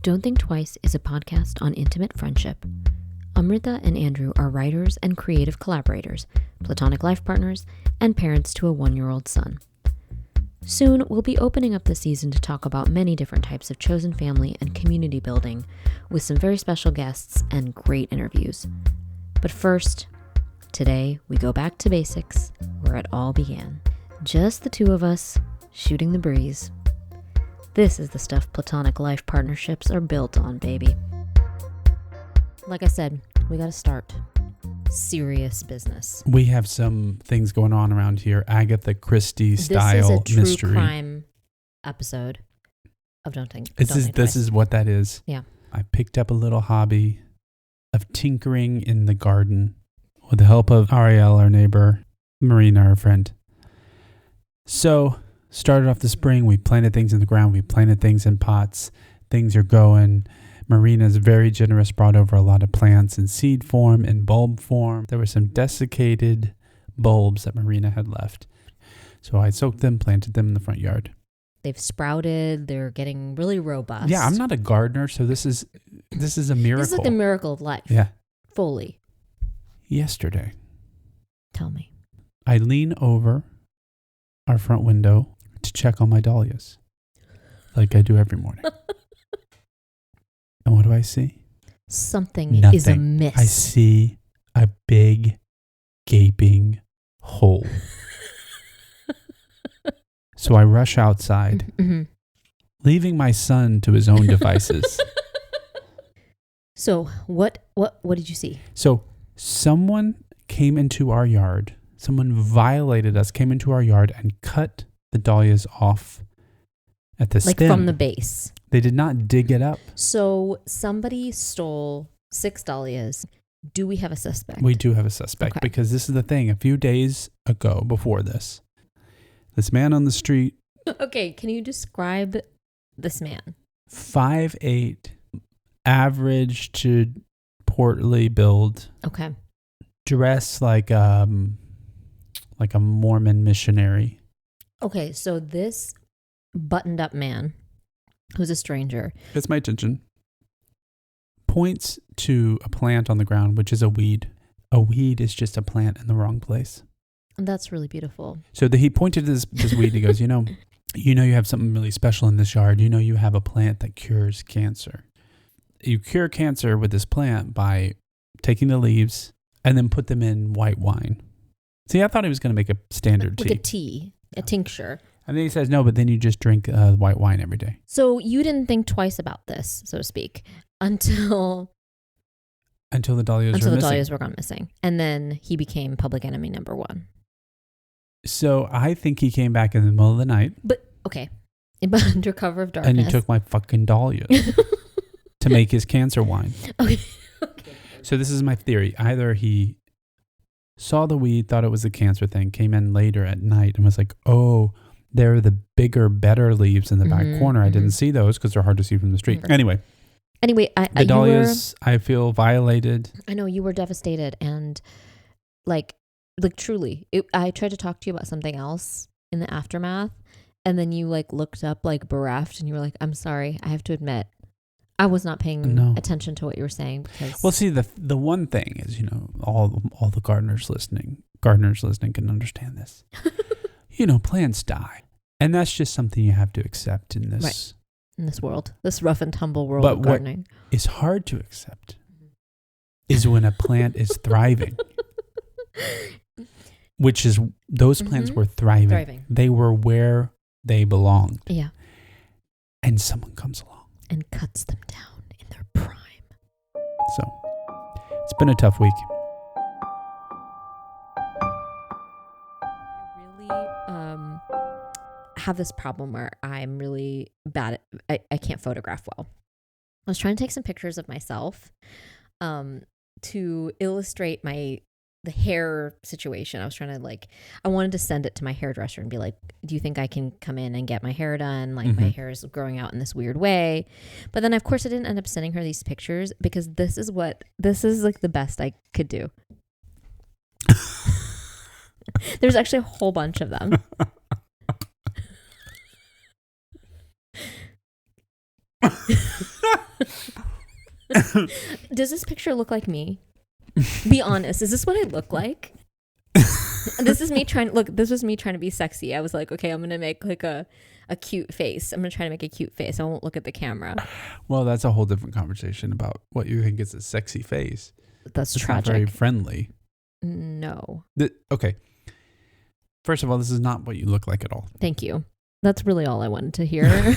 Don't Think Twice is a podcast on intimate friendship. Amrita and Andrew are writers and creative collaborators, platonic life partners, and parents to a 1-year-old son. Soon, we'll be opening up the season to talk about many different types of chosen family and community building with some very special guests and great interviews. But first, today we go back to basics, where it all began. Just the two of us, shooting the breeze. This is the stuff platonic life partnerships are built on, baby. Like I said, we gotta start. Serious business. We have some things going on around here. Agatha Christie style mystery. This is a true mystery. crime episode of Don't Think This Twice. is what that is. Yeah. I picked up a little hobby of tinkering in the garden with the help of Ariel, our neighbor, Marina, our friend. So, started off the spring, we planted things in the ground, we planted things in pots. Things are going. Marina's very generous, brought over a lot of plants in seed form and bulb form. There were some desiccated bulbs that Marina had left. So I soaked them, planted them in the front yard. They've sprouted. They're getting really robust. Yeah, I'm not a gardener, so this is a miracle. This is like the miracle of life. Yeah. Fully. Yesterday, Tell me. I lean over our front window to check on my dahlias, like I do every morning. And what do I see? Something Nothing. is amiss. I see a big, gaping hole. So I rush outside, leaving my son to his own devices. So what did you see? So someone came into our yard. Someone violated us, came into our yard and cut the dahlias off at the Like stem. from the base. They did not dig it up. So somebody stole 6 dahlias. Do we have a suspect? We do have a suspect because this is the thing. A few days ago, before this man on the street. Okay, can you describe this man? 5'8", average to portly build. Okay. Dressed like a Mormon missionary. Okay, so this buttoned up man, who's a stranger. Gets my attention. Points to a plant on the ground, which is a weed. A weed is just a plant in the wrong place. That's really beautiful. So he pointed to this weed. He goes, you know, you have something really special in this yard. You know, you have a plant that cures cancer. You cure cancer with this plant by taking the leaves and then put them in white wine. See, I thought he was going to make a standard like tea. a tea, a tincture. And then he says, no, but then you just drink white wine every day. So you didn't think twice about this, so to speak, until the dahlias were gone missing. And then he became public enemy number 1. So I think he came back in the middle of the night. But, okay. But under cover of darkness. And he took my fucking dahlias to make his cancer wine. Okay. So this is my theory. Either he saw the weed, thought it was a cancer thing, came in later at night and was like, oh, they're the bigger, better leaves in the back corner. I didn't see those because they're hard to see from the street. Anyway, the dahlias, I feel violated. I know you were devastated and like truly. I tried to talk to you about something else in the aftermath, and then you like looked up like bereft, and you were like, "I'm sorry, I have to admit, I was not paying attention to what you were saying." Because well, see, the one thing is, you know, all the gardeners listening can understand this. You know, plants die, and that's just something you have to accept in this. Right. In this world, this rough and tumble world of gardening. What is hard to accept is when a plant is thriving. Which is, those plants were thriving. They were where they belonged. Yeah. And someone comes along. And cuts them down in their prime. So, it's been a tough week. I really have this problem where I'm really bad at, I can't photograph well. I was trying to take some pictures of myself to illustrate the hair situation. I was trying to I wanted to send it to my hairdresser and be like, do you think I can come in and get my hair done? Like my hair is growing out in this weird way. But then of course I didn't end up sending her these pictures because this is like the best I could do. There's actually a whole bunch of them. Does this picture look like me? Be honest. Is this what I look like? This was me trying to be sexy. I was like, okay, I'm going to make like a cute face. I'm going to try to make a cute face. I won't look at the camera. Well, that's a whole different conversation about what you think is a sexy face. That's it's tragic. Not very friendly. No. Okay. First of all, this is not what you look like at all. Thank you. That's really all I wanted to hear.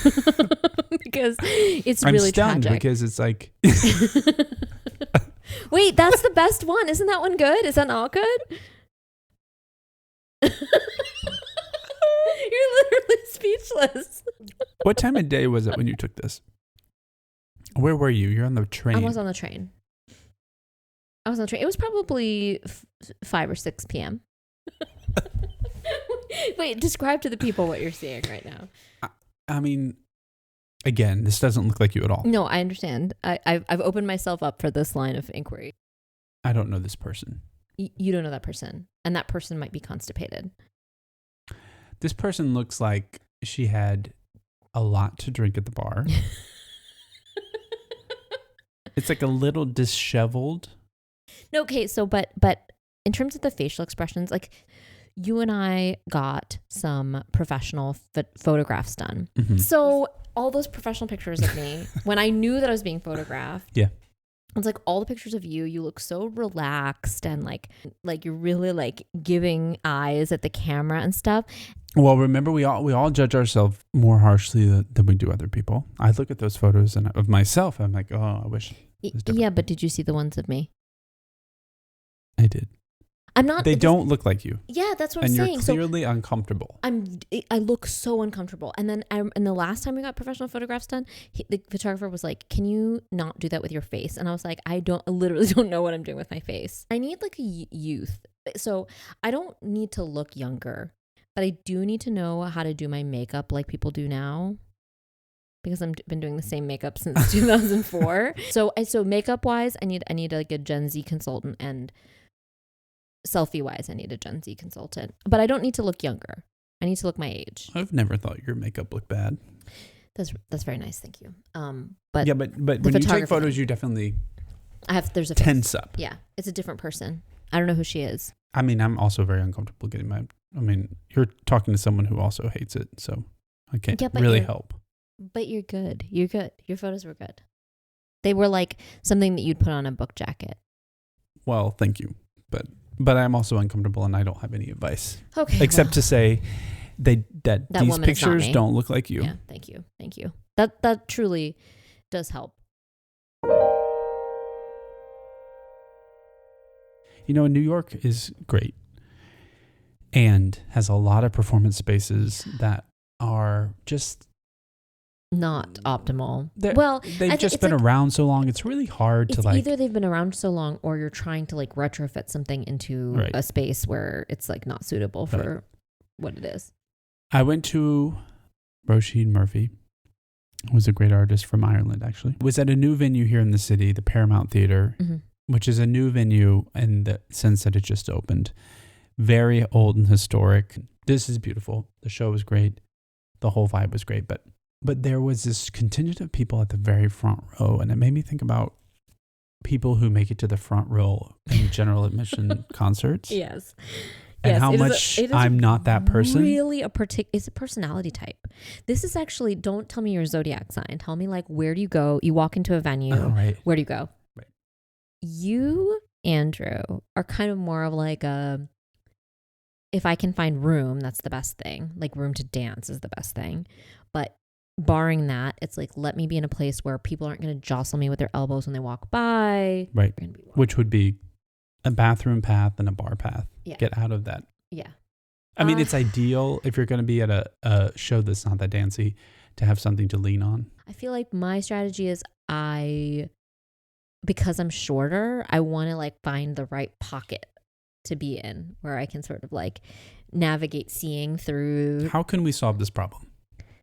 Because it's I'm really stunned tragic. because it's like... Wait, that's the best one. Isn't that one good? Is that not good? You're literally speechless. What time of day was it when you took this? Where were you? You're on the train. I was on the train. It was probably 5 or 6 p.m. Wait, describe to the people what you're seeing right now. I mean, again, this doesn't look like you at all. No, I understand. I've opened myself up for this line of inquiry. I don't know this person. You don't know that person. And that person might be constipated. This person looks like she had a lot to drink at the bar. It's like a little disheveled. No, okay, so but in terms of the facial expressions, like you and I got some professional photographs done. Mm-hmm. So all those professional pictures of me, when I knew that I was being photographed, yeah, it's like all the pictures of you look so relaxed and like you're really like giving eyes at the camera and stuff. Well, remember we all judge ourselves more harshly than we do other people. I look at those photos and of myself, I'm like, oh, I wish it was different. Yeah, but did you see the ones of me? I did. I'm not. They don't look like you. Yeah, that's what I'm saying. saying. And you're clearly uncomfortable. I look so uncomfortable. And then and the last time we got professional photographs done, the photographer was like, "Can you not do that with your face?" And I was like, I literally don't know what I'm doing with my face. I need like a youth. So I don't need to look younger, but I do need to know how to do my makeup like people do now. Because I've been doing the same makeup since 2004. So makeup wise, I need like a Gen Z consultant, and selfie wise, I need a Gen Z consultant. But I don't need to look younger. I need to look my age. I've never thought your makeup looked bad. That's very nice, thank you. But yeah, but when you take photos, you definitely there's a tense up. Yeah, it's a different person. I don't know who she is. I mean, I'm also very uncomfortable getting you're talking to someone who also hates it, so I can't really help. But you're good. You're good. Your photos were good. They were like something that you'd put on a book jacket. Well, thank you. But I'm also uncomfortable and I don't have any advice. Okay. Except to say that these pictures don't look like you. Yeah, thank you. Thank you. That truly does help. You know, New York is great and has a lot of performance spaces that are just not optimal. They've just been around so long. It's really hard to like. Either they've been around so long, or you're trying to like retrofit something into a space where it's like not suitable for what it is. I went to Roisin Murphy, who was a great artist from Ireland. Actually, was at a new venue here in the city, the Paramount Theater, which is a new venue in the sense that it just opened. Very old and historic. This is beautiful. The show was great. The whole vibe was great, but there was this contingent of people at the very front row, and it made me think about people who make it to the front row in general admission concerts. Yes. And how much I'm not that person. Really it's a personality type. This is actually, don't tell me your zodiac sign. Tell me like, where do you go? You walk into a venue. Oh, right. Where do you go? Right. You, Andrew, are kind of more of like if I can find room, that's the best thing. Like room to dance is the best thing. But barring that, it's like, let me be in a place where people aren't going to jostle me with their elbows when they walk by. Right. Which would be a bathroom path and a bar path. Yeah. Get out of that. Yeah. I mean, it's ideal if you're going to be at a show that's not that dancey to have something to lean on. I feel like my strategy is because I'm shorter, I want to like find the right pocket to be in where I can sort of like navigate seeing through. How can we solve this problem?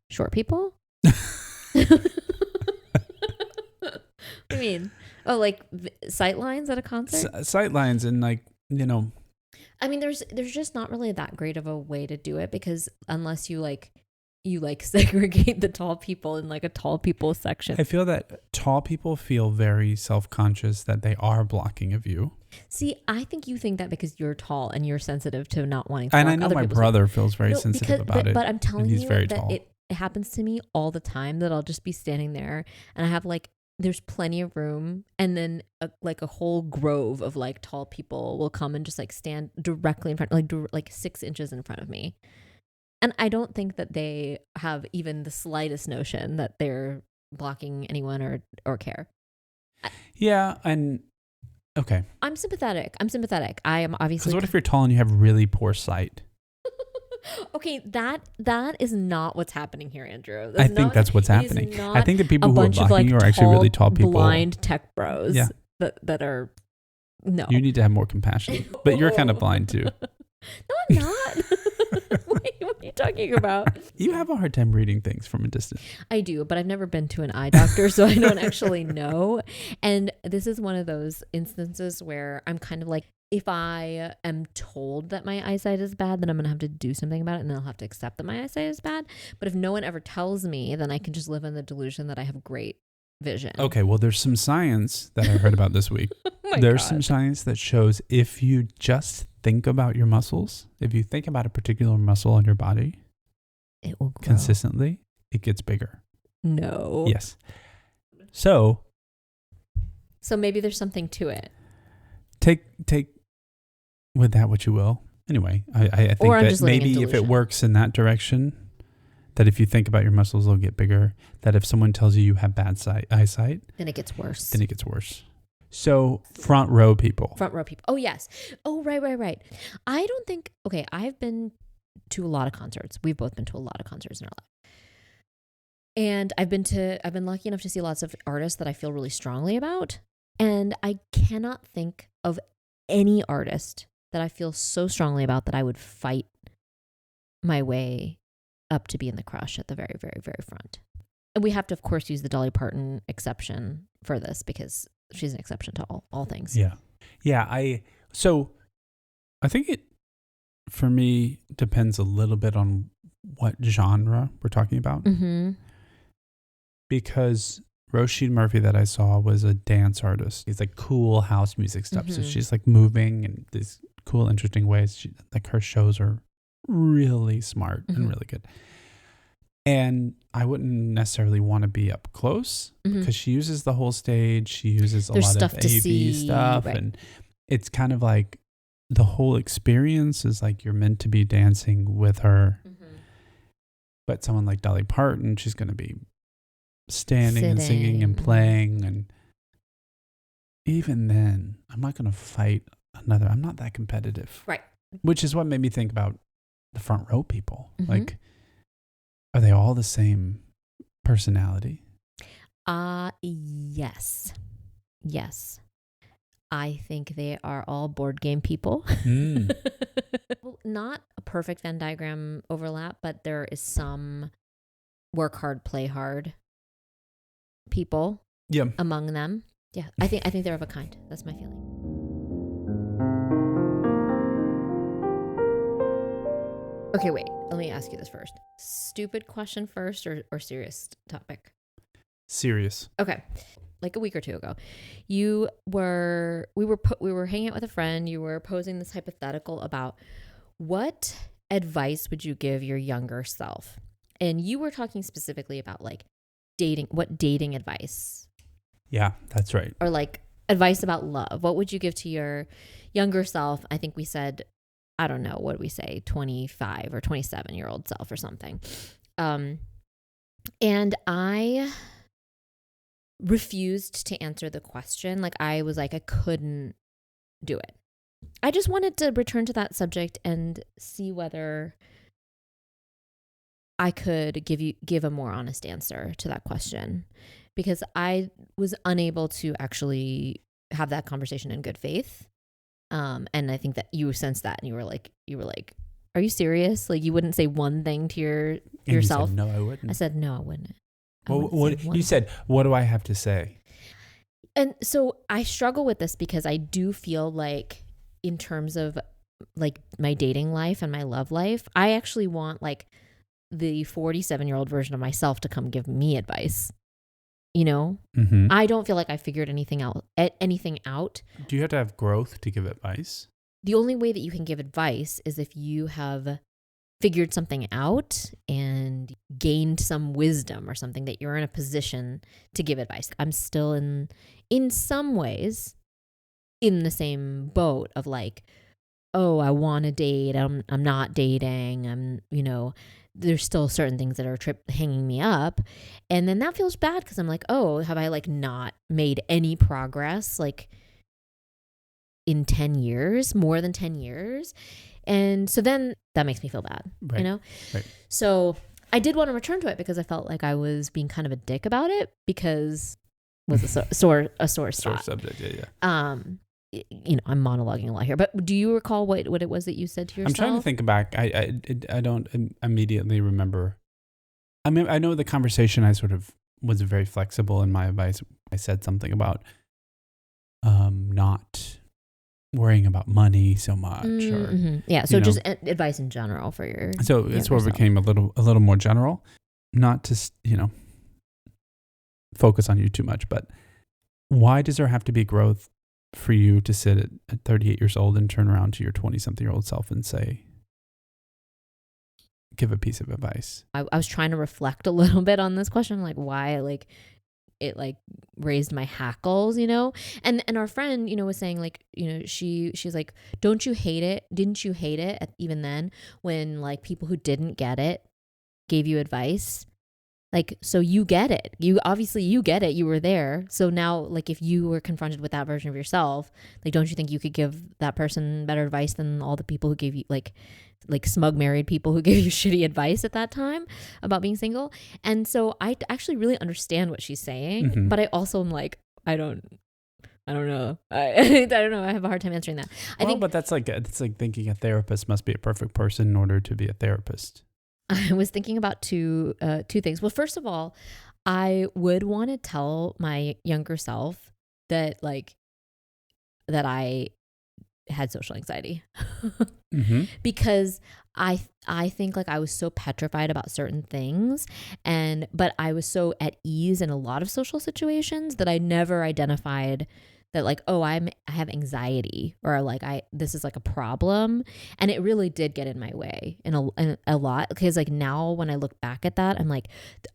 Short people? What do you mean? Oh, like sight lines at a concert? Sight lines and like, you know. I mean, there's just not really that great of a way to do it because unless you like you like segregate the tall people in like a tall people section. I feel that tall people feel very self-conscious that they are blocking a view. See, I think you think that because you're tall and you're sensitive to not wanting to And block I know other my people's brother feels very No, sensitive about it. But I'm telling and he's you very that tall. it happens to me all the time that I'll just be standing there and I have like, there's plenty of room, and then like a whole grove of like tall people will come and just like stand directly in front, like 6 inches in front of me. And I don't think that they have even the slightest notion that they're blocking anyone or care. Yeah, and okay. I'm sympathetic. I am obviously. Because what if you're tall and you have really poor sight? Okay, that is not what's happening here, Andrew. I think that's what's happening. I think the people who are blocking like you are actually really tall people. Blind tech bros. Yeah. That are no. You need to have more compassion. But you're kind of blind too. No, I'm not. Wait, what are you talking about? You have a hard time reading things from a distance. I do, but I've never been to an eye doctor, so I don't actually know. And this is one of those instances where I'm kind of like, if I am told that my eyesight is bad, then I'm going to have to do something about it, and then I'll have to accept that my eyesight is bad. But if no one ever tells me, then I can just live in the delusion that I have great vision. Okay, well, there's some science that I heard about this week. There's some science that shows if you just think about your muscles, if you think about a particular muscle on your body, it will grow consistently, it gets bigger. No. Yes. So maybe there's something to it. Take with that what you will. Anyway, I think that maybe if it works in that direction, that if you think about your muscles, they'll get bigger. That if someone tells you have bad eyesight, then it gets worse. So front row people. Oh, yes. Oh, right. I don't think, okay, I've been to a lot of concerts. We've both been to a lot of concerts in our life. And I've been lucky enough to see lots of artists that I feel really strongly about. And I cannot think of any artist that I feel so strongly about that I would fight my way up to be in the crush at the very, very, very front. And we have to, of course, use the Dolly Parton exception for this because she's an exception to all things. Yeah. So I think it, for me, depends a little bit on what genre we're talking about. Mm-hmm. Because Roisin Murphy that I saw was a dance artist. He's like cool house music stuff. Mm-hmm. So she's like moving in these cool, interesting ways. Like her shows are really smart and really good. And I wouldn't necessarily want to be up close because she uses the whole stage. She uses a lot of AV stuff. Right. And it's kind of like the whole experience is like you're meant to be dancing with her. Mm-hmm. But someone like Dolly Parton, she's going to be standing and singing and playing. And even then, I'm not going to fight another. I'm not that competitive. Right. Which is what made me think about the front row people. Mm-hmm. Like, are they all the same personality? Yes. I think they are all board game people. Well, not a perfect Venn diagram overlap, but there is some work hard, play hard people among them. Yeah, I think they're of a kind. That's my feeling. Okay, wait. Let me ask you this first. Stupid question first or serious topic? Serious. Okay. Like a week or two ago, we were hanging out with a friend. You were posing this hypothetical about what advice would you give your younger self? And you were talking specifically about like dating advice. Yeah, that's right. Or like advice about love. What would you give to your younger self? I think we said, I don't know, what did we say? 25 or 27-year-old self or something. And I refused to answer the question. Like I was like, I couldn't do it. I just wanted to return to that subject and see whether I could give a more honest answer to that question, because I was unable to actually have that conversation in good faith. And I think that you sensed that, and you were like, are you serious? Like you wouldn't say one thing to yourself? You said, no, I wouldn't. I said, no, I wouldn't. You said, what do I have to say? And so I struggle with this because I do feel like in terms of like my dating life and my love life, I actually want like the 47-year-old version of myself to come give me advice. You know, Mm-hmm. I don't feel like I figured anything out. Do you have to have growth to give advice? The only way that you can give advice is if you have figured something out and gained some wisdom or something, that you're in a position to give advice. I'm still in some ways in the same boat of like, oh, I want to date. I'm not dating. There's still certain things that are hanging me up. And then that feels bad because I'm like, oh, have I like not made any progress like in 10 years, more than 10 years? And so then that makes me feel bad, Right. you know? Right. So I did want to return to it because I felt like I was being kind of a dick about it because it was a sore Sore spot. subject, yeah. I'm monologuing a lot here, but do you recall what it was that you said to yourself? I'm trying to think back. I don't immediately remember. I mean, I know the conversation, I sort of was very flexible in my advice. I said something about not worrying about money so much. Yeah, so just advice in general for your So it sort of became a little more general, not to, focus on you too much. But why does there have to be growth for you to sit at 38 years old and turn around to your 20-something-year-old self and say, give a piece of advice? I was trying to reflect a little bit on this question, like why it raised my hackles, and our friend, was saying like, she's like, don't you hate it? Didn't you hate it even then when like people who didn't get it gave you advice? Like, so you get it. You get it. You were there. So now, like, if you were confronted with that version of yourself, like, don't you think you could give that person better advice than all the people who gave you like smug married people who gave you shitty advice at that time about being single? And so I actually really understand what she's saying, but I also am like, I don't know. I don't know. I have a hard time answering that. But it's like thinking a therapist must be a perfect person in order to be a therapist. I was thinking about two things. Well, first of all, I would want to tell my younger self that I had social anxiety because I think like I was so petrified about certain things, but I was so at ease in a lot of social situations that I never identified that like, oh, I have anxiety, or like this is like a problem. And it really did get in my way in a lot, because like now when I look back at that, I'm like,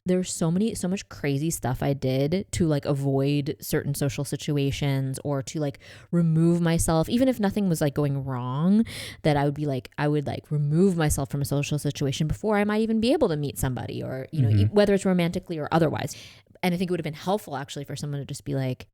there's so much crazy stuff I did to like avoid certain social situations, or to like remove myself, even if nothing was like going wrong, that I would remove myself from a social situation before I might even be able to meet somebody, or, whether it's romantically or otherwise. And I think it would have been helpful actually for someone to just be like,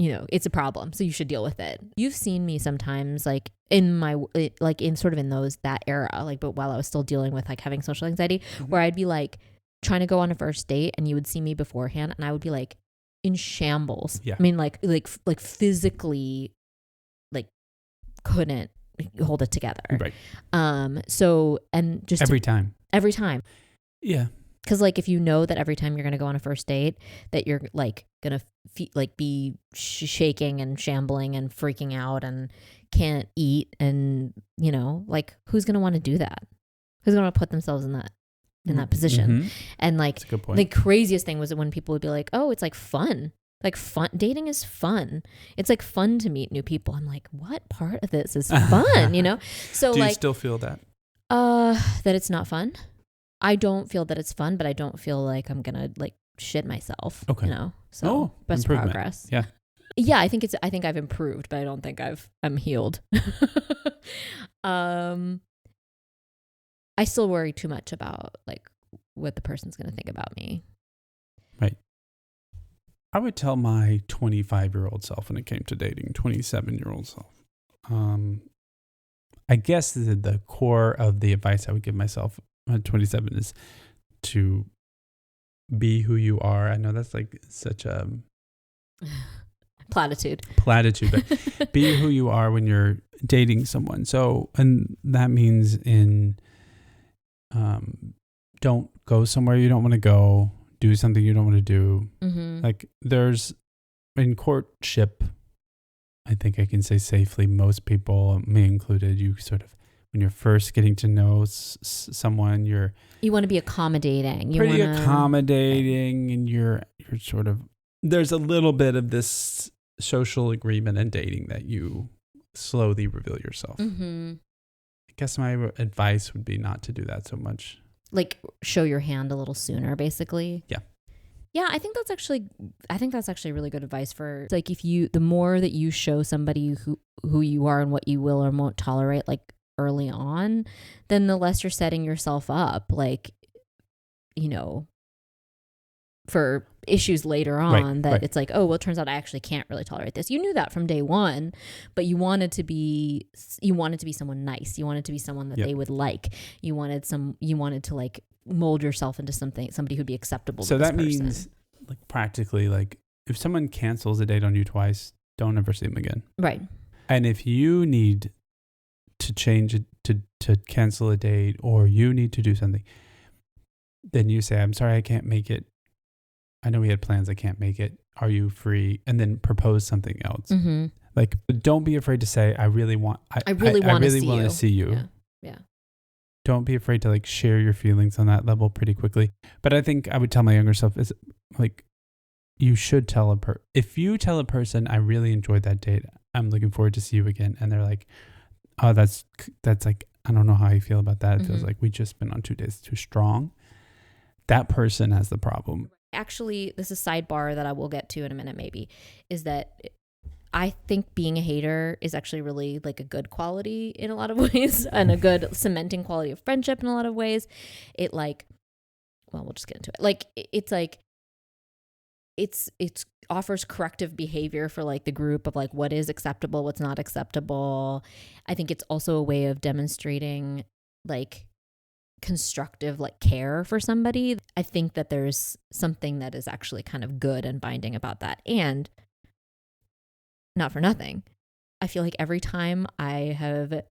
it's a problem, so you should deal with it. You've seen me sometimes like in that era, like, but while I was still dealing with like having social anxiety, where I'd be like trying to go on a first date and you would see me beforehand and I would be like in shambles. Yeah. I mean, like physically, like couldn't hold it together. Right. So, and just every time. Yeah. Because like if you know that every time you're going to go on a first date that you're like going to be shaking and shambling and freaking out and can't eat, and like who's going to want to do that? Who's going to put themselves in that position? And like that's a good point. The craziest thing was when people would be like, oh, it's like fun. Like fun, dating is fun. It's like fun to meet new people. I'm like, what part of this is fun? So do you still feel that? That it's not fun. I don't feel that it's fun, but I don't feel like I'm gonna like shit myself. Okay. So best progress. Yeah. Yeah, I think I've improved, but I don't think I'm healed. I still worry too much about like what the person's gonna think about me. Right. I would tell my 25-year-old self when it came to dating, 27-year-old self. I guess the core of the advice I would give myself at 27 is to be who you are. I know that's like such a platitude, but be who you are when you're dating someone. So, and that means don't go somewhere you don't want to go, do something you don't want to do. Like there's in courtship, I think I can say safely, most people, me included, you sort of when you're first getting to know someone, you're You want to be accommodating. You pretty wanna, accommodating, and you're sort of, there's a little bit of this social agreement in dating that you slowly reveal yourself. Mm-hmm. I guess my advice would be not to do that so much. Like show your hand a little sooner, basically. Yeah. Yeah, I think that's actually really good advice for, like, if you, the more that you show somebody who you are and what you will or won't tolerate, like, early on, then the less you're setting yourself up, like, you know, for issues later on, that it's like, oh, well, it turns out I actually can't really tolerate this. You knew that from day one, but you wanted to be someone nice. You wanted to be someone that they would like. You wanted to like mold yourself into somebody who'd be acceptable to this person. So that means, like, practically, like, if someone cancels a date on you twice, don't ever see them again. Right. And if you need to change it, to cancel a date, or you need to do something, then you say, I'm sorry, I can't make it. I know we had plans. I can't make it. Are you free? And then propose something else. Mm-hmm. Like, don't be afraid to say, I really want to see you. Yeah. Don't be afraid to, like, share your feelings on that level pretty quickly. But I think I would tell my younger self is, like, you should tell if you tell a person, I really enjoyed that date, I'm looking forward to see you again, and they're like, oh, that's like, I don't know how you feel about that. It feels like we just been on 2 days too strong. That person has the problem. Actually, this is a sidebar that I will get to in a minute, maybe, is that I think being a hater is actually really, like, a good quality in a lot of ways, and a good cementing quality of friendship in a lot of ways. It, like, well, we'll just get into it. Like, it's like, it's offers corrective behavior for, like, the group of, like, what is acceptable, what's not acceptable. I think it's also a way of demonstrating, like, constructive, like, care for somebody. I think that there's something that is actually kind of good and binding about that. And not for nothing, I feel like every time I have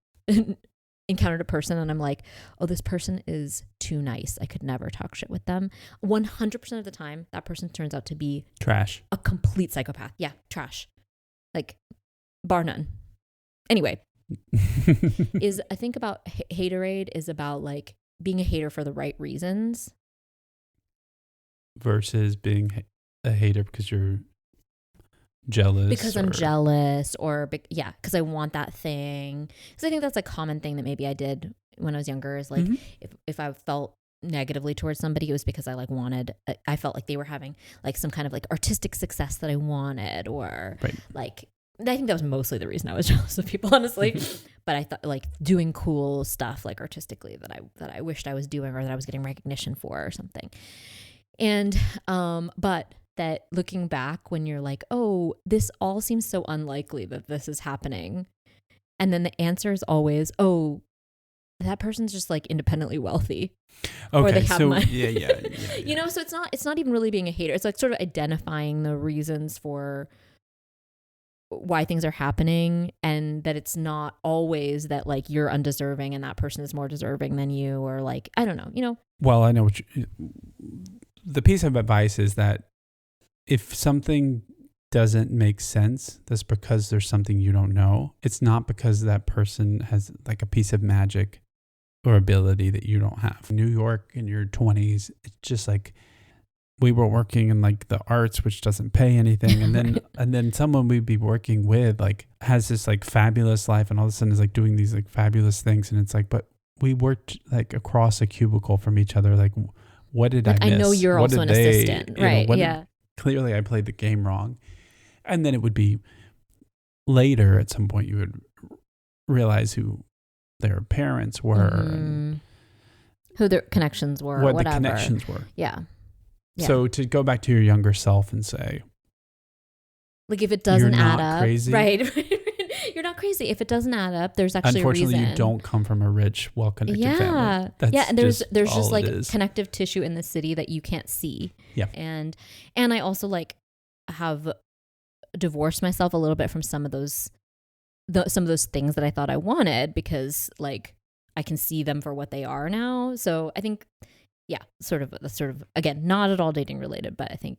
encountered a person and I'm like, oh, this person is too nice, I could never talk shit with them, 100% of the time that person turns out to be trash, a complete psychopath. Yeah, trash, like, bar none. Anyway, I think about haterade is about, like, being a hater for the right reasons versus being a hater because you're jealous. Because I'm jealous, or because I want that thing. Because I think that's a common thing that maybe I did when I was younger, is like, if I felt negatively towards somebody, it was because I, like, I felt like they were having, like, some kind of, like, artistic success that I wanted, or like, I think that was mostly the reason I was jealous of people, honestly. But I thought, like, doing cool stuff, like, artistically, that I wished I was doing, or that I was getting recognition for, or something. And but that, looking back, when you're like, oh, this all seems so unlikely that this is happening, and then the answer is always, oh, that person's just, like, independently wealthy, or they have money. Yeah. You know, so it's not even really being a hater. It's, like, sort of identifying the reasons for why things are happening, and that it's not always that, like, you're undeserving and that person is more deserving than you, or, like, I don't know, you know. Well, I know the piece of advice is that if something doesn't make sense, that's because there's something you don't know. It's not because that person has, like, a piece of magic or ability that you don't have. New York in your 20s, it's just like, we were working in, like, the arts, which doesn't pay anything. And then, and then someone we'd be working with, like, has this, like, fabulous life, and all of a sudden is, like, doing these, like, fabulous things. And it's like, but we worked, like, across a cubicle from each other. Like, what did, like, I miss? I know you're also an assistant, right? Yeah. Clearly I played the game wrong. And then it would be later, at some point, you would realize who their parents were, and who their connections were, what whatever. the connections were. Yeah. So to go back to your younger self and say, like, if it doesn't add up, crazy. Right? You're not crazy. If it doesn't add up, there's actually a reason. Unfortunately, you don't come from a rich, well-connected family. Yeah, and there's just like connective tissue in the city that you can't see. Yeah. And I also, like, have divorced myself a little bit from some of those things that I thought I wanted, because, like, I can see them for what they are now. So I think, yeah, that's sort of, again, not at all dating related, but I think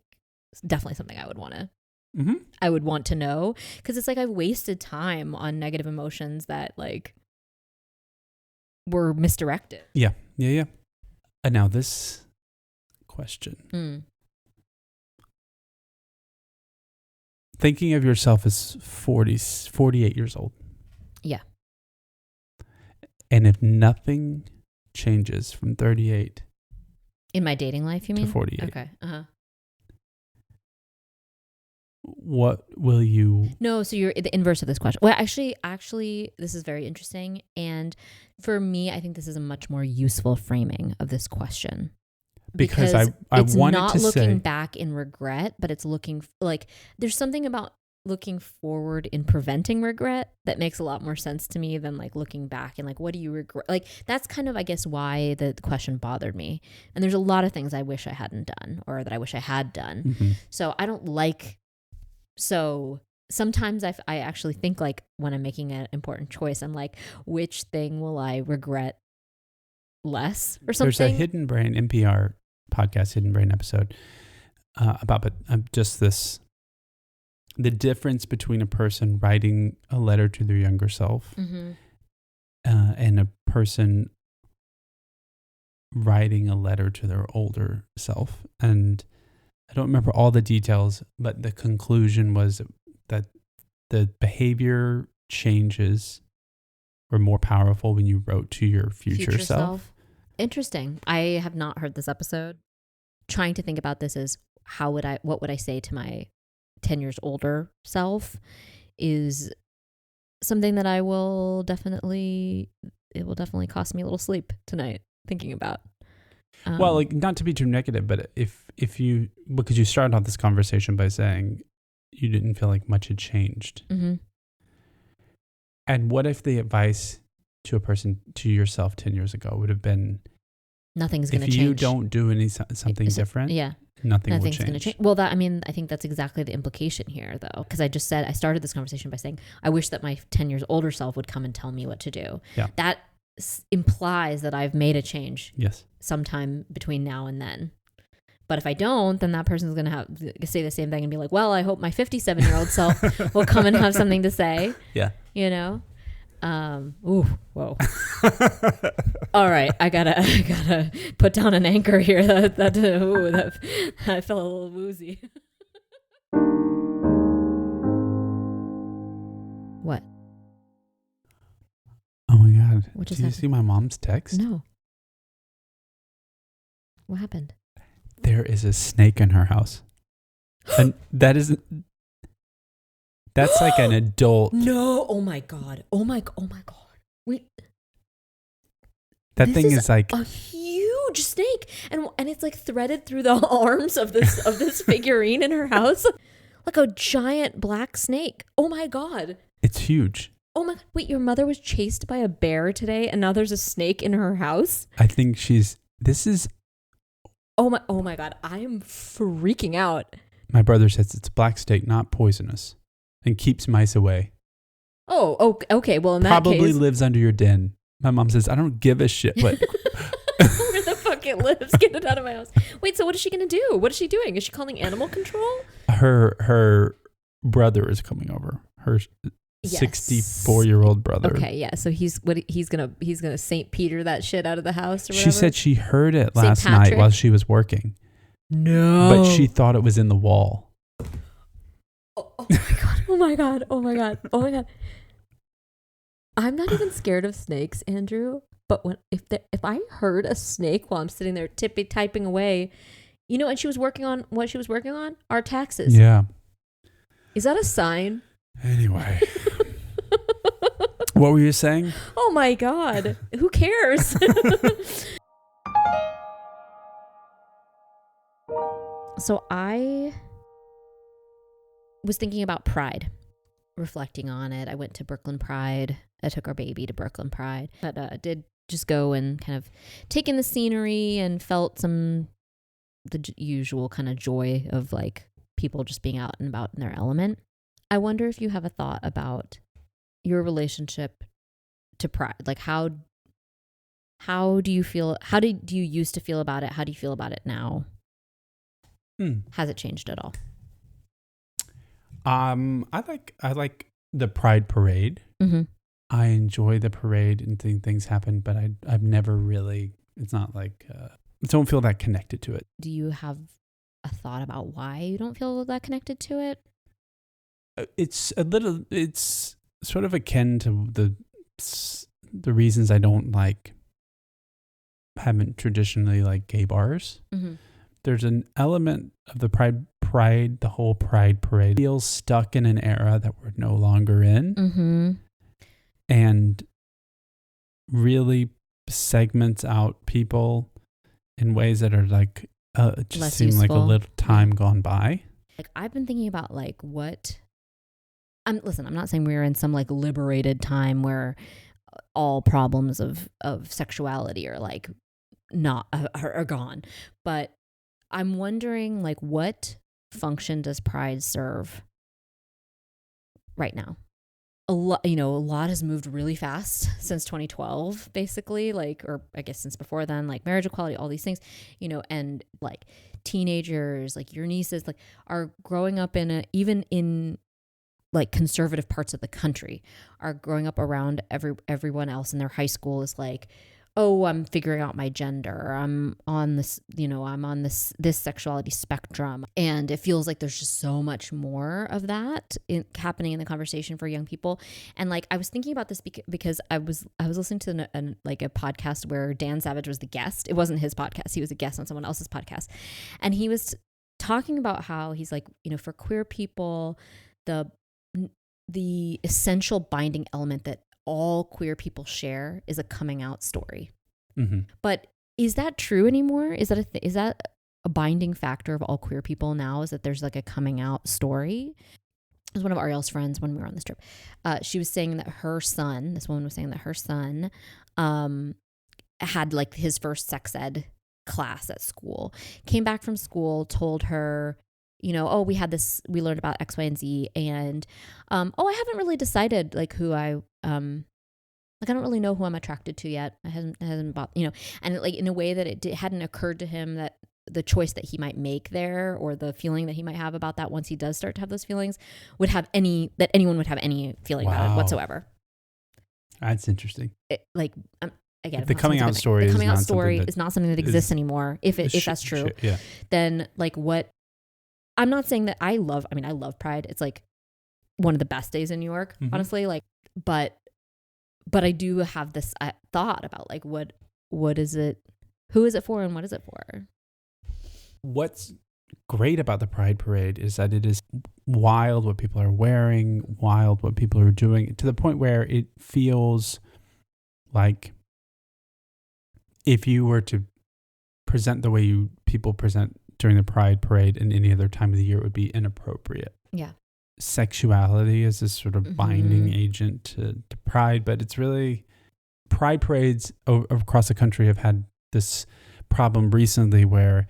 it's definitely something I would want to I would want to know, because it's like I've wasted time on negative emotions that, like, were misdirected. Yeah. And now this question. Thinking of yourself as 48 years old. Yeah. And if nothing changes from 38 in my dating life, you mean? to 48. Okay. What will you... No, so you're the inverse of this question. Well, actually, this is very interesting. And for me, I think this is a much more useful framing of this question. Because I it's wanted not to looking say... back in regret, but it's looking like there's something about looking forward in preventing regret that makes a lot more sense to me than like looking back and like, what do you regret? Like, that's kind of, I guess, why the question bothered me. And there's a lot of things I wish I hadn't done or that I wish I had done. Mm-hmm. So I don't like... So sometimes I actually think like when I'm making an important choice, I'm like, which thing will I regret less or something? There's a Hidden Brain NPR podcast, Hidden Brain episode about just this, the difference between a person writing a letter to their younger self and a person writing a letter to their older self. And I don't remember all the details, but the conclusion was that the behavior changes were more powerful when you wrote to your future self. Interesting. I have not heard this episode. Trying to think about this as what would I say to my 10 years older self is something that it will definitely cost me a little sleep tonight thinking about. Well, like, not to be too negative, but if you, because you started off this conversation by saying you didn't feel like much had changed. Mm-hmm. And what if the advice to yourself 10 years ago would have been, nothing's going to change. If you don't do something different, nothing's will change. Gonna change. Well, I think that's exactly the implication here, though, because I started this conversation by saying, I wish that my 10 years older self would come and tell me what to do. Yeah. That implies that I've made a change. Yes. Sometime between now and then. But if I don't, then that person's going to have to say the same thing and be like, well, I hope my 57-year-old self will come and have something to say. Yeah. You know? Whoa. All right. I gotta put down an anchor here. That I felt a little woozy. What? Oh my God. What just Did you happened? see my mom's text? No. What happened? There is a snake in her house. And that's like an adult. No. Oh my God. Wait. That thing is like a huge snake, and it's like threaded through the arms of this figurine in her house, like a giant black snake. Oh my God. It's huge. Oh my, wait, your mother was chased by a bear today and now there's a snake in her house? I think Oh my God, I am freaking out. My brother says it's a black snake, not poisonous, and keeps mice away. Oh, okay, well in that case. Probably lives under your den. My mom says, I don't give a shit. What? Where the fuck it lives, get it out of my house. Wait, so what is she going to do? What is she doing? Is she calling animal control? Her brother is coming over. Her 64-year-old brother. Okay, yeah. So he's gonna St. Peter that shit out of the house or whatever? She said she heard it last night while she was working. No. But she thought it was in the wall. Oh my God. Oh my God. Oh my God. Oh my God. I'm not even scared of snakes, Andrew. But if I heard a snake while I'm sitting there typing away, and she was working on what she was working on, our taxes. Yeah. Is that a sign? Anyway. What were you saying? Oh my God. Who cares? So I was thinking about Pride, reflecting on it. I went to Brooklyn Pride. I took our baby to Brooklyn Pride. But did just go and kind of take in the scenery and felt the usual kind of joy of like people just being out and about in their element. I wonder if you have a thought about your relationship to Pride. Like how do you feel? How did you used to feel about it? How do you feel about it now? Has it changed at all? I like the Pride Parade. Mm-hmm. I enjoy the parade and think things happen, but I've never really, it's not like, I don't feel that connected to it. Do you have a thought about why you don't feel that connected to it? It's sort of akin to the reasons I don't like, haven't traditionally like gay bars. Mm-hmm. There's an element of the the whole pride parade feels stuck in an era that we're no longer in. Mm-hmm. And really segments out people in ways that are like, just Less seem like a useful. little time gone by. Like I've been thinking about like what listen, I'm not saying we're in some like liberated time where all problems of sexuality are like not are gone, but I'm wondering like what function does pride serve right now? A lot has moved really fast since 2012, basically, like, or I guess since before then, like marriage equality, all these things, and like teenagers, like your nieces, like are growing up even in like conservative parts of the country, are growing up around everyone else in their high school is like, oh, I'm figuring out my gender. I'm on this, I'm on this sexuality spectrum. And it feels like there's just so much more of that happening in the conversation for young people. And like, I was thinking about this because I was listening to a podcast where Dan Savage was the guest. It wasn't his podcast. He was a guest on someone else's podcast. And he was talking about how he's like, for queer people, the essential binding element that all queer people share is a coming out story. Mm-hmm. But is that true anymore? Is that a binding factor of all queer people now, is that there's like a coming out story? It was one of Ariel's friends when we were on this trip. She was saying that this woman was saying that her son had like his first sex ed class at school, came back from school, told her, oh, we learned about X, Y, and Z. And, I haven't really decided like who I don't really know who I'm attracted to yet. It hasn't bought, and like in a way that it hadn't occurred to him that the choice that he might make there, or the feeling that he might have about that once he does start to have those feelings, that anyone would have any feeling about it whatsoever. That's interesting. Again, the coming out story is not something that exists anymore. If that's true, then like what? I'm not saying that I love Pride. It's like one of the best days in New York, honestly. Like, but I do have this thought about like what is it? Who is it for, and what is it for? What's great about the Pride Parade is that it is wild what people are wearing, wild what people are doing, to the point where it feels like if you were to present the way people present during the Pride Parade in any other time of the year, it would be inappropriate. Yeah. Sexuality is this sort of binding agent to Pride, but it's really, Pride parades across the country have had this problem recently where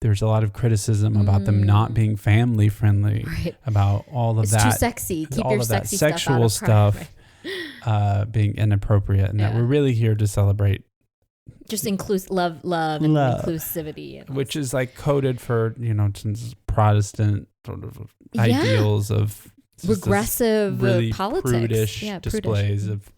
there's a lot of criticism about them not being family friendly, right, about all of it's that. It's too sexy. Keep all your of sexy that sexual stuff right. Being inappropriate, and that we're really here to celebrate just love and inclusivity, which is like coded for Protestant sort of ideals of regressive really politics, prudish displays of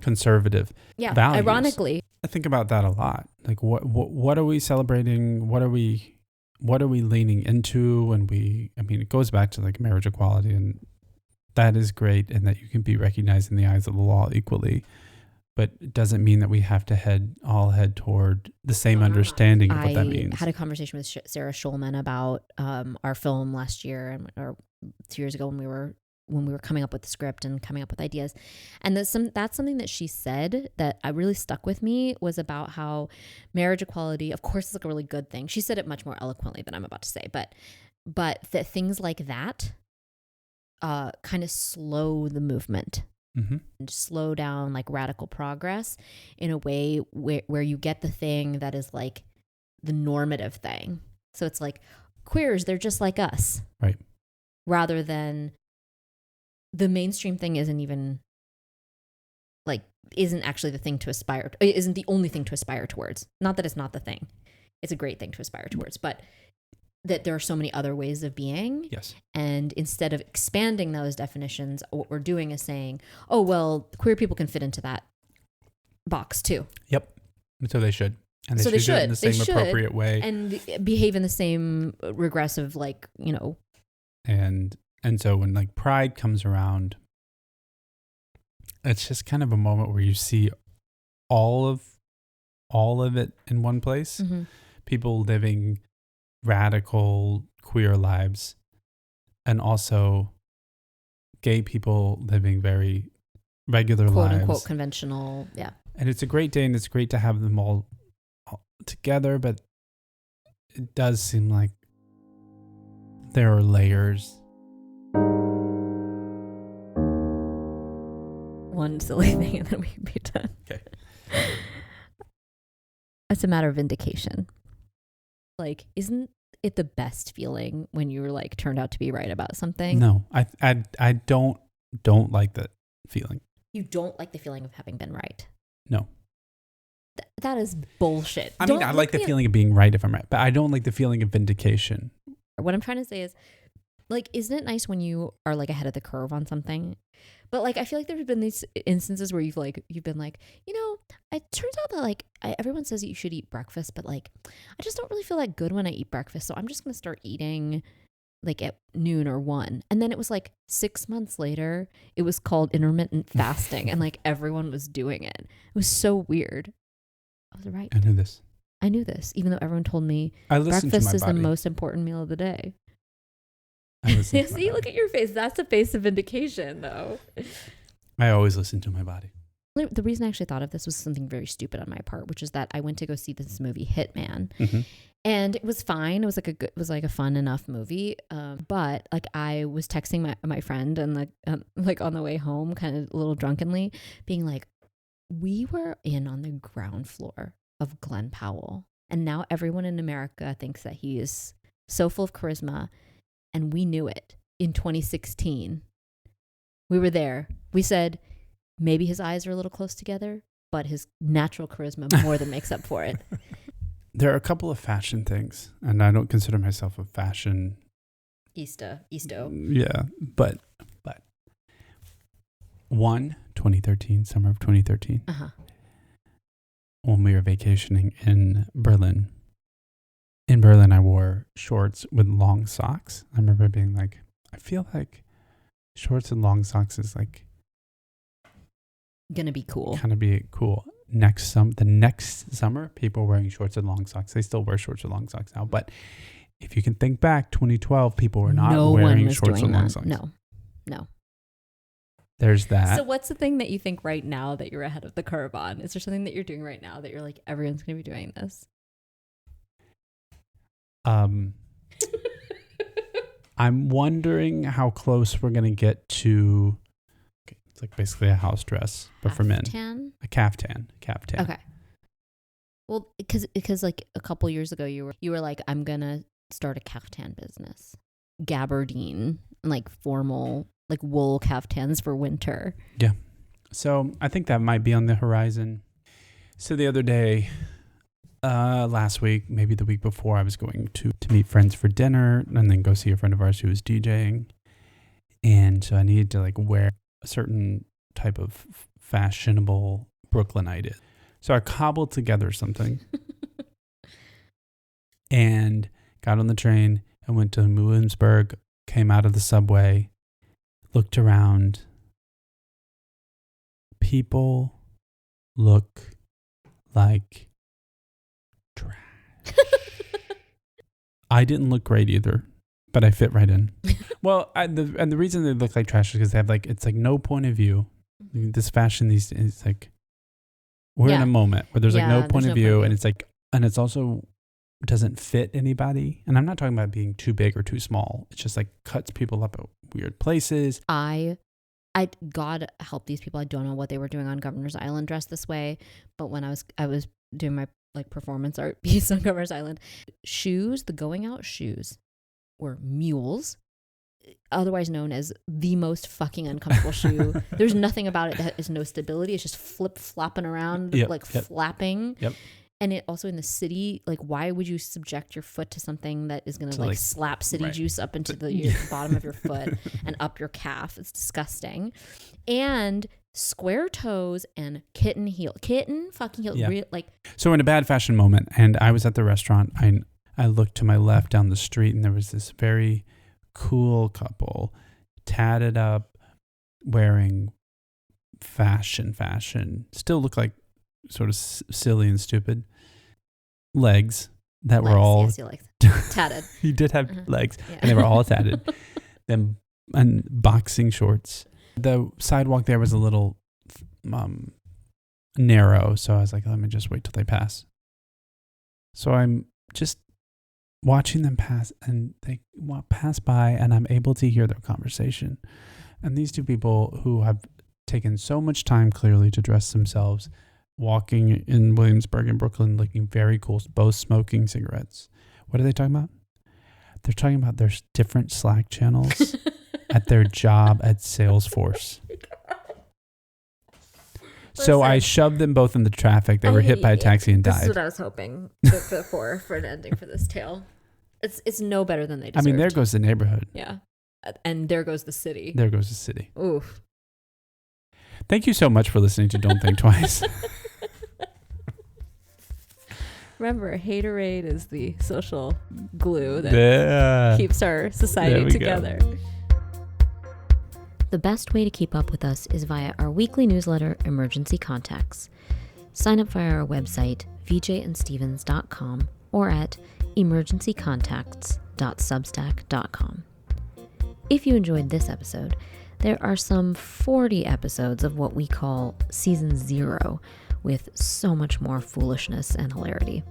conservative values. Ironically, I think about that a lot. Like what are we celebrating? What are we leaning into? And it goes back to like marriage equality, and that is great, and that you can be recognized in the eyes of the law equally. But it doesn't mean that we have to head toward the same understanding of what that means. I had a conversation with Sarah Schulman about our film last year, or 2 years ago when we were coming up with the script and coming up with ideas. And that's something that she said that really stuck with me, was about how marriage equality, of course, is like a really good thing. She said it much more eloquently than I'm about to say, but that things like that kind of slow the movement. And slow down like radical progress in a way where you get the thing that is like the normative thing. So it's like queers, they're just like us. Right. Rather than the mainstream thing isn't actually the thing to aspire to, isn't the only thing to aspire towards. Not that it's not the thing. It's a great thing to aspire towards, but that there are so many other ways of being. Yes. And instead of expanding those definitions, what we're doing is saying, oh, well, queer people can fit into that box too. Yep. So they should. And So they they should do it in the should. same They should. appropriate way. And behave in the same regressive, like, you know. And so when like Pride comes around, it's just kind of a moment where you see all of it in one place. Mm-hmm. People living radical queer lives, and also gay people living very regular Quote lives. unquote conventional. Yeah. And it's a great day, and it's great to have them all together, but it does seem like there are layers. One silly thing and then we can be done. Okay. It's a matter of vindication. Like, isn't it the best feeling when you're like turned out to be right about something? No, I don't like that feeling. You don't like the feeling of having been right. No. That is bullshit. I mean, I like the feeling of being right if I'm right, but I don't like the feeling of vindication. What I'm trying to say is, like, isn't it nice when you are like ahead of the curve on something? But like, I feel like there's been these instances where you've been like, you know, it turns out that like everyone says you should eat breakfast, but like, I just don't really feel that good when I eat breakfast. So I'm just going to start eating like at noon or 1. And then it was like 6 months later, it was called intermittent fasting and like everyone was doing it. It was so weird. I was right. I knew this, even though everyone told me I listened breakfast to my is body. the most important meal of the day. See, look at your face. That's a face of vindication, though. I always listen to my body. The reason I actually thought of this was something very stupid on my part, which is that I went to go see this movie Hitman, and it was fine. It was like a fun enough movie, but like I was texting my friend and like on the way home, kind of a little drunkenly, being like, we were in on the ground floor of Glenn Powell, and now everyone in America thinks that he is so full of charisma. And we knew it in 2016. We were there. We said, maybe his eyes are a little close together, but his natural charisma more than makes up for it. There are a couple of fashion things, and I don't consider myself a fashion... Easto. Yeah, but 2013, summer of 2013, when we were vacationing in Berlin. In Berlin, I wore shorts with long socks. I remember being like, I feel like shorts and long socks is like gonna be cool. Kind of be cool. The next summer, people were wearing shorts and long socks. They still wear shorts and long socks now. But if you can think back, 2012, people were not wearing shorts and long socks. No. There's that. So what's the thing that you think right now that you're ahead of the curve on? Is there something that you're doing right now that you're like, everyone's gonna be doing this? I'm wondering how close we're gonna get to. It's like basically a house dress, but for men. A caftan. Okay. Well, because like a couple years ago, you were like, I'm gonna start a caftan business, gabardine, and like formal like wool caftans for winter. Yeah. So I think that might be on the horizon. So the other day. Last week, maybe the week before, I was going to meet friends for dinner and then go see a friend of ours who was DJing. And so I needed to like wear a certain type of fashionable Brooklynite. So I cobbled together something and got on the train and went to Williamsburg, came out of the subway, looked around. People look like trash. I didn't look great either, but I fit right in. Well, the reason they look like trash is because they have like, it's like no point of view. This fashion these days, like we're in a moment where there's like no point of view, and it's like, and it's also doesn't fit anybody. And I'm not talking about being too big or too small. It's just like cuts people up at weird places. I God help these people. I don't know what they were doing on Governor's Island dressed this way, but when I was doing my like performance art piece on Governor's Island, the going out shoes were mules, otherwise known as the most fucking uncomfortable shoe. There's nothing about it that is no stability. It's just flip flopping around, flapping. Yep. And it also in the city, like, why would you subject your foot to something that is going to like slap city right. juice up into the bottom of your foot and up your calf? It's disgusting. And square toes and kitten fucking heel. Yeah. Like, so in a bad fashion moment, and I was at the restaurant, I looked to my left down the street, and there was this very cool couple, tatted up, wearing fashion, still look like sort of silly and stupid legs that were all tatted. He did have legs, and they were all tatted. Then and boxing shorts. The sidewalk there was a little narrow, so I was like, let me just wait till they pass. So I'm just watching them pass, and they pass by, and I'm able to hear their conversation. And these two people who have taken so much time clearly to dress themselves, walking in Williamsburg in Brooklyn, looking very cool, both smoking cigarettes. What are they talking about? They're talking about their different Slack channels at their job at Salesforce. So I shoved them both in the traffic. They were hit by a taxi and died. This is what I was hoping for an ending for this tale. It's no better than they deserved. I mean, there goes the neighborhood. Yeah. And there goes the city. There goes the city. Oof. Thank you so much for listening to Don't Think Twice. Remember, haterade is the social glue that keeps our society together. The best way to keep up with us is via our weekly newsletter, Emergency Contacts. Sign up via our website, vjandstevens.com, or at emergencycontacts.substack.com. If you enjoyed this episode, there are some 40 episodes of what we call Season 0, with so much more foolishness and hilarity.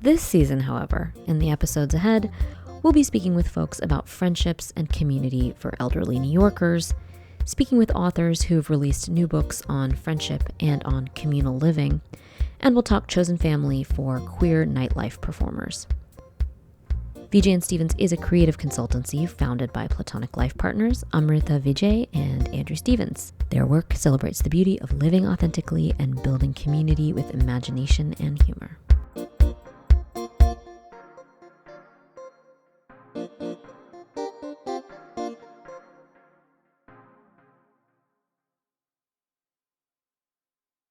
This season, however, in the episodes ahead, we'll be speaking with folks about friendships and community for elderly New Yorkers, speaking with authors who've released new books on friendship and on communal living, and we'll talk chosen family for queer nightlife performers. Vijay and Stevens is a creative consultancy founded by platonic life partners Amrita Vijay and Andrew Stevens. Their work celebrates the beauty of living authentically and building community with imagination and humor.